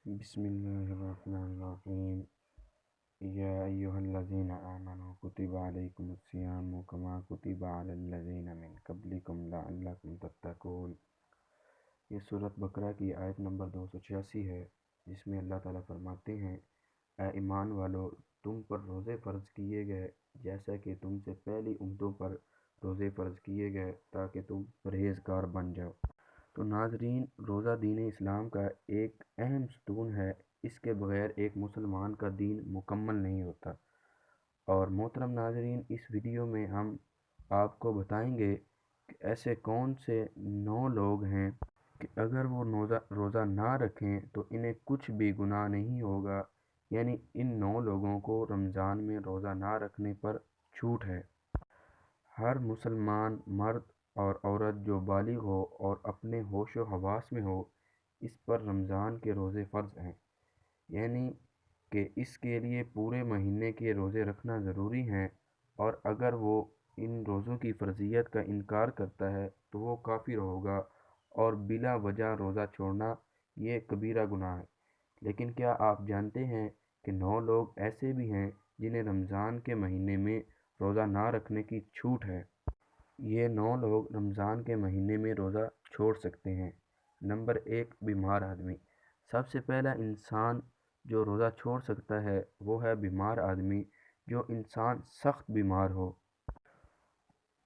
بسم الله الرحمن الرحيم. يا أيها الذين آمنوا كتب عليكم الصيام كما كتب على الذين من قبلكم لعلكم تتقون. یہ سورۃ بقرہ کی آیت نمبر 286 ہے، جس میں اللہ تعالیٰ فرماتے ہیں: اے ایمان والو، تم پر روزے فرض کیے گئے جیسا کہ تم سے پہلی امتوں پر روزے فرض کیے گئے تاکہ تم پرہیزگار بن جاؤ۔ تو ناظرین، روزہ دین اسلام کا ایک اہم ستون ہے۔ اس کے بغیر ایک مسلمان کا دین مکمل نہیں ہوتا۔ اور محترم ناظرین، اس ویڈیو میں ہم آپ کو بتائیں گے کہ ایسے کون سے 9 لوگ ہیں کہ اگر وہ روزہ نہ رکھیں تو انہیں کچھ بھی گناہ نہیں ہوگا، یعنی ان 9 لوگوں کو رمضان میں روزہ نہ رکھنے پر چھوٹ ہے۔ ہر مسلمان مرد اور عورت جو بالغ ہو اور اپنے ہوش و حواس میں ہو، اس پر رمضان کے روزے فرض ہیں، یعنی کہ اس کے لیے پورے مہینے کے روزے رکھنا ضروری ہیں، اور اگر وہ ان روزوں کی فرضیت کا انکار کرتا ہے تو وہ کافر ہوگا، اور بلا وجہ روزہ چھوڑنا یہ کبیرہ گناہ ہے۔ لیکن کیا آپ جانتے ہیں کہ 9 لوگ ایسے بھی ہیں جنہیں رمضان کے مہینے میں روزہ نہ رکھنے کی چھوٹ ہے؟ یہ 9 لوگ رمضان کے مہینے میں روزہ چھوڑ سکتے ہیں۔ نمبر 1، بیمار آدمی۔ سب سے پہلا انسان جو روزہ چھوڑ سکتا ہے وہ ہے بیمار آدمی۔ جو انسان سخت بیمار ہو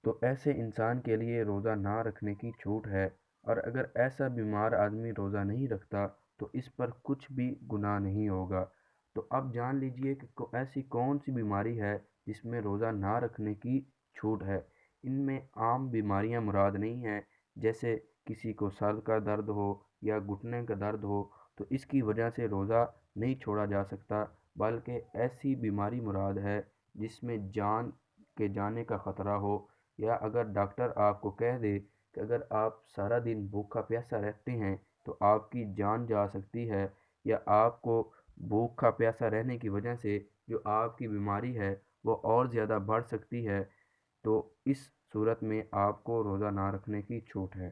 تو ایسے انسان کے لیے روزہ نہ رکھنے کی چھوٹ ہے، اور اگر ایسا بیمار آدمی روزہ نہیں رکھتا تو اس پر کچھ بھی گناہ نہیں ہوگا۔ تو اب جان لیجئے کہ ایسی کون سی بیماری ہے جس میں روزہ نہ رکھنے کی چھوٹ ہے۔ ان میں عام بیماریاں مراد نہیں ہیں، جیسے کسی کو سر کا درد ہو یا گھٹنے کا درد ہو تو اس کی وجہ سے روزہ نہیں چھوڑا جا سکتا، بلکہ ایسی بیماری مراد ہے جس میں جان کے جانے کا خطرہ ہو، یا اگر ڈاکٹر آپ کو کہہ دے کہ اگر آپ سارا دن بھوکا پیاسا رہتے ہیں تو آپ کی جان جا سکتی ہے، یا آپ کو بھوکا پیاسا رہنے کی وجہ سے جو آپ کی بیماری ہے وہ اور زیادہ بڑھ سکتی ہے، تو اس صورت میں آپ کو روزہ نہ رکھنے کی چھوٹ ہے۔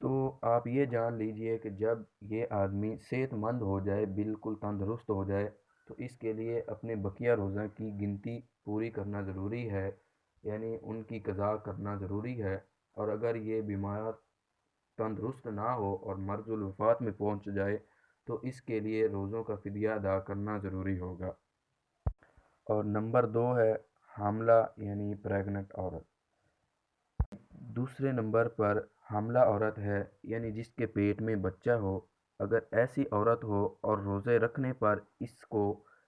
تو آپ یہ جان لیجئے کہ جب یہ آدمی صحت مند ہو جائے، بالکل تندرست ہو جائے، تو اس کے لیے اپنے بقیہ روزہ کی گنتی پوری کرنا ضروری ہے، یعنی ان کی قضا کرنا ضروری ہے۔ اور اگر یہ بیمار تندرست نہ ہو اور مرض الوفات میں پہنچ جائے تو اس کے لیے روزوں کا فدیہ ادا کرنا ضروری ہوگا۔ اور نمبر 2 ہے حاملہ، یعنی پریگننٹ عورت۔ دوسرے نمبر پر حاملہ عورت ہے، یعنی جس کے پیٹ میں بچہ ہو۔ اگر ایسی عورت ہو اور روزے رکھنے پر اس کو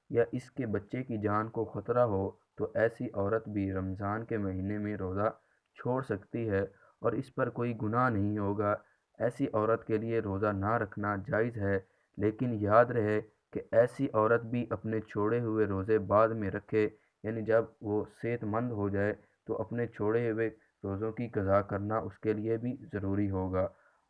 یا اس کے بچے کی جان کو خطرہ ہو تو ایسی عورت بھی رمضان کے مہینے میں روزہ چھوڑ سکتی ہے، اور اس پر کوئی گناہ نہیں ہوگا۔ ایسی عورت کے لیے روزہ نہ رکھنا جائز ہے، لیکن یاد رہے کہ ایسی عورت بھی اپنے چھوڑے ہوئے روزے بعد میں رکھے، یعنی جب وہ صحت مند ہو جائے تو اپنے چھوڑے ہوئے روزوں کی قضا کرنا اس کے لیے بھی ضروری ہوگا۔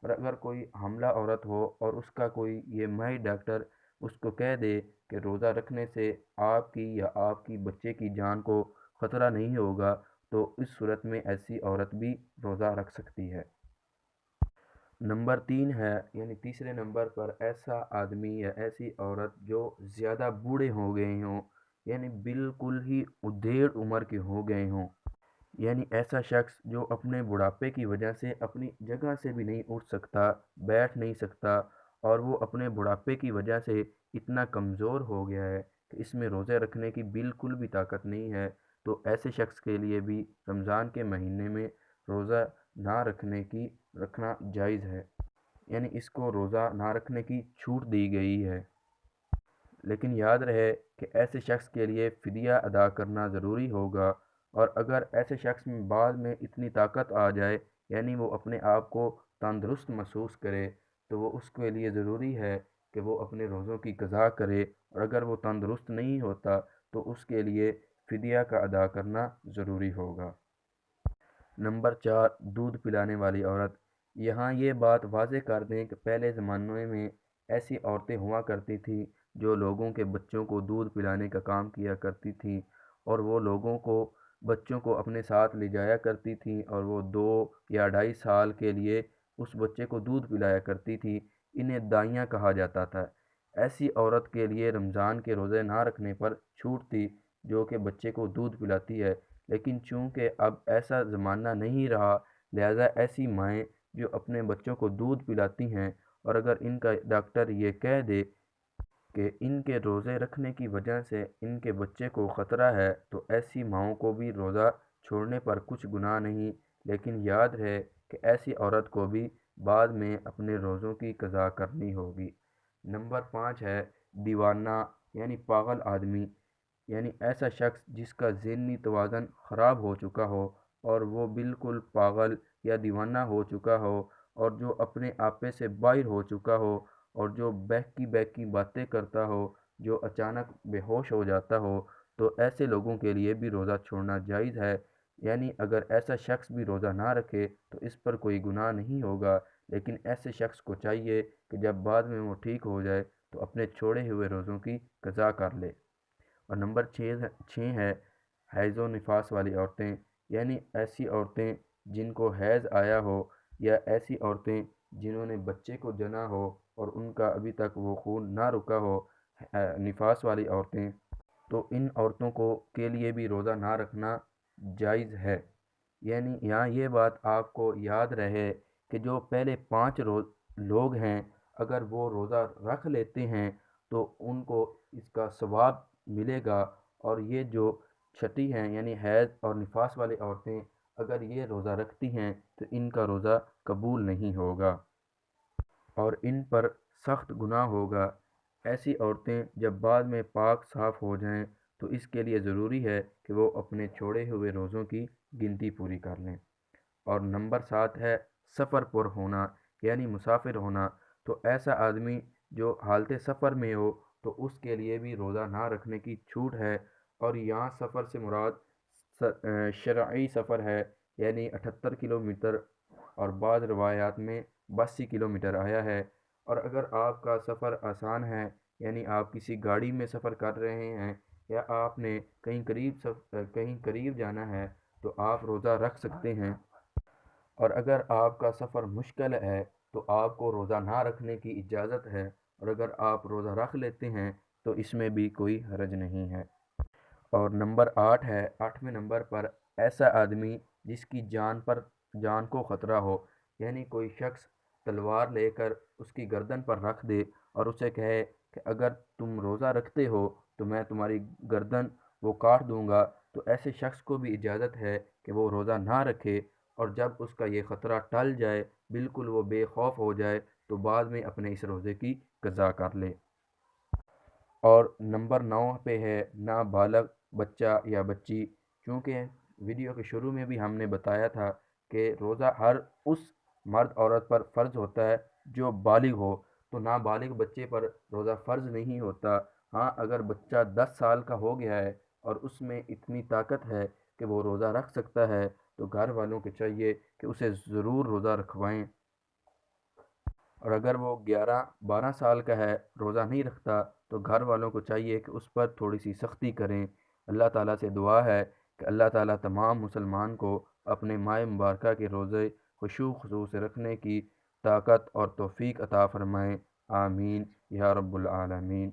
اور اگر کوئی حاملہ عورت ہو اور اس کا کوئی یہ ماہر ڈاکٹر اس کو کہہ دے کہ روزہ رکھنے سے آپ کی یا آپ کی بچے کی جان کو خطرہ نہیں ہوگا، تو اس صورت میں ایسی عورت بھی روزہ رکھ سکتی ہے۔ نمبر 3 ہے، یعنی تیسرے نمبر پر ایسا آدمی یا ایسی عورت جو زیادہ بوڑھے ہو گئے ہوں، یعنی بالکل ہی ادھیڑ عمر کے ہو گئے ہوں، یعنی ایسا شخص جو اپنے بڑھاپے کی وجہ سے اپنی جگہ سے بھی نہیں اٹھ سکتا، بیٹھ نہیں سکتا، اور وہ اپنے بڑھاپے کی وجہ سے اتنا کمزور ہو گیا ہے کہ اس میں روزے رکھنے کی بالکل بھی طاقت نہیں ہے، تو ایسے شخص کے لیے بھی رمضان کے مہینے میں روزہ نہ رکھنا جائز ہے، یعنی اس کو روزہ نہ رکھنے کی چھوٹ دی گئی ہے۔ لیکن یاد رہے کہ ایسے شخص کے لیے فدیہ ادا کرنا ضروری ہوگا، اور اگر ایسے شخص میں بعد میں اتنی طاقت آ جائے، یعنی وہ اپنے آپ کو تندرست محسوس کرے، تو وہ اس کے لیے ضروری ہے کہ وہ اپنے روزوں کی قضا کرے، اور اگر وہ تندرست نہیں ہوتا تو اس کے لیے فدیہ کا ادا کرنا ضروری ہوگا۔ نمبر 4، دودھ پلانے والی عورت۔ یہاں یہ بات واضح کر دیں کہ پہلے زمانے میں ایسی عورتیں ہوا کرتی تھیں جو لوگوں کے بچوں کو دودھ پلانے کا کام کیا کرتی تھیں، اور وہ بچوں کو اپنے ساتھ لے جایا کرتی تھیں، اور وہ 2 یا 2.5 سال کے لیے اس بچے کو دودھ پلایا کرتی تھی۔ انہیں دائیاں کہا جاتا تھا۔ ایسی عورت کے لیے رمضان کے روزے نہ رکھنے پر چھوٹ تھی جو کہ بچے کو دودھ پلاتی ہے، لیکن چونکہ اب ایسا زمانہ نہیں رہا، لہٰذا ایسی مائیں جو اپنے بچوں کو دودھ پلاتی ہیں اور اگر ان کا ڈاکٹر یہ کہہ دے کہ ان کے روزے رکھنے کی وجہ سے ان کے بچے کو خطرہ ہے تو ایسی ماؤں کو بھی روزہ چھوڑنے پر کچھ گناہ نہیں، لیکن یاد رہے کہ ایسی عورت کو بھی بعد میں اپنے روزوں کی قضا کرنی ہوگی۔ نمبر 5 ہے دیوانہ یعنی پاگل آدمی، یعنی ایسا شخص جس کا ذہنی توازن خراب ہو چکا ہو اور وہ بالکل پاگل یا دیوانہ ہو چکا ہو اور جو اپنے آپے سے باہر ہو چکا ہو اور جو بہکی بہکی باتیں کرتا ہو، جو اچانک بے ہوش ہو جاتا ہو، تو ایسے لوگوں کے لیے بھی روزہ چھوڑنا جائز ہے۔ یعنی اگر ایسا شخص بھی روزہ نہ رکھے تو اس پر کوئی گناہ نہیں ہوگا، لیکن ایسے شخص کو چاہیے کہ جب بعد میں وہ ٹھیک ہو جائے تو اپنے چھوڑے ہوئے روزوں کی قضا کر لے۔ اور نمبر 6 ہے حیض و نفاس والی عورتیں، یعنی ایسی عورتیں جن کو حیض آیا ہو یا ایسی عورتیں جنہوں نے بچے کو جنا ہو اور ان کا ابھی تک وہ خون نہ رکا ہو، نفاس والی عورتیں، تو ان عورتوں کے لیے بھی روزہ نہ رکھنا جائز ہے۔ یعنی یہاں یہ بات آپ کو یاد رہے کہ جو پہلے 5 لوگ ہیں اگر وہ روزہ رکھ لیتے ہیں تو ان کو اس کا ثواب ملے گا، اور یہ جو چھٹی ہیں یعنی حیض اور نفاس والی عورتیں اگر یہ روزہ رکھتی ہیں تو ان کا روزہ قبول نہیں ہوگا اور ان پر سخت گناہ ہوگا۔ ایسی عورتیں جب بعد میں پاک صاف ہو جائیں تو اس کے لیے ضروری ہے کہ وہ اپنے چھوڑے ہوئے روزوں کی گنتی پوری کر لیں۔ اور نمبر 7 ہے سفر پر ہونا یعنی مسافر ہونا، تو ایسا آدمی جو حالت سفر میں ہو تو اس کے لیے بھی روزہ نہ رکھنے کی چھوٹ ہے، اور یہاں سفر سے مراد شرعی سفر ہے، یعنی 78 کلومیٹر اور بعض روایات میں 82 کلومیٹر آیا ہے۔ اور اگر آپ کا سفر آسان ہے، یعنی آپ کسی گاڑی میں سفر کر رہے ہیں یا آپ نے کہیں قریب جانا ہے تو آپ روزہ رکھ سکتے ہیں، اور اگر آپ کا سفر مشکل ہے تو آپ کو روزہ نہ رکھنے کی اجازت ہے، اور اگر آپ روزہ رکھ لیتے ہیں تو اس میں بھی کوئی حرج نہیں ہے۔ اور نمبر 8 ہے 8ویں نمبر پر ایسا آدمی جس کی جان کو خطرہ ہو، یعنی کوئی شخص تلوار لے کر اس کی گردن پر رکھ دے اور اسے کہے کہ اگر تم روزہ رکھتے ہو تو میں تمہاری گردن وہ کاٹ دوں گا، تو ایسے شخص کو بھی اجازت ہے کہ وہ روزہ نہ رکھے، اور جب اس کا یہ خطرہ ٹل جائے، بالکل وہ بے خوف ہو جائے، تو بعد میں اپنے اس روزے کی قضا کر لے۔ اور نمبر 9 پہ ہے نابالغ بچہ یا بچی، چونکہ ویڈیو کے شروع میں بھی ہم نے بتایا تھا کہ روزہ ہر اس مرد عورت پر فرض ہوتا ہے جو بالغ ہو، تو نابالغ بچے پر روزہ فرض نہیں ہوتا۔ ہاں اگر بچہ 10 سال کا ہو گیا ہے اور اس میں اتنی طاقت ہے کہ وہ روزہ رکھ سکتا ہے تو گھر والوں کو چاہیے کہ اسے ضرور روزہ رکھوائیں، اور اگر وہ 11-12 سال کا ہے روزہ نہیں رکھتا تو گھر والوں کو چاہیے کہ اس پر تھوڑی سی سختی کریں۔ اللہ تعالیٰ سے دعا ہے کہ اللہ تعالیٰ تمام مسلمان کو اپنے ماہ مبارکہ کے روزے خشوع خضوع سے رکھنے کی طاقت اور توفیق عطا فرمائیں، آمین یا رب العالمین۔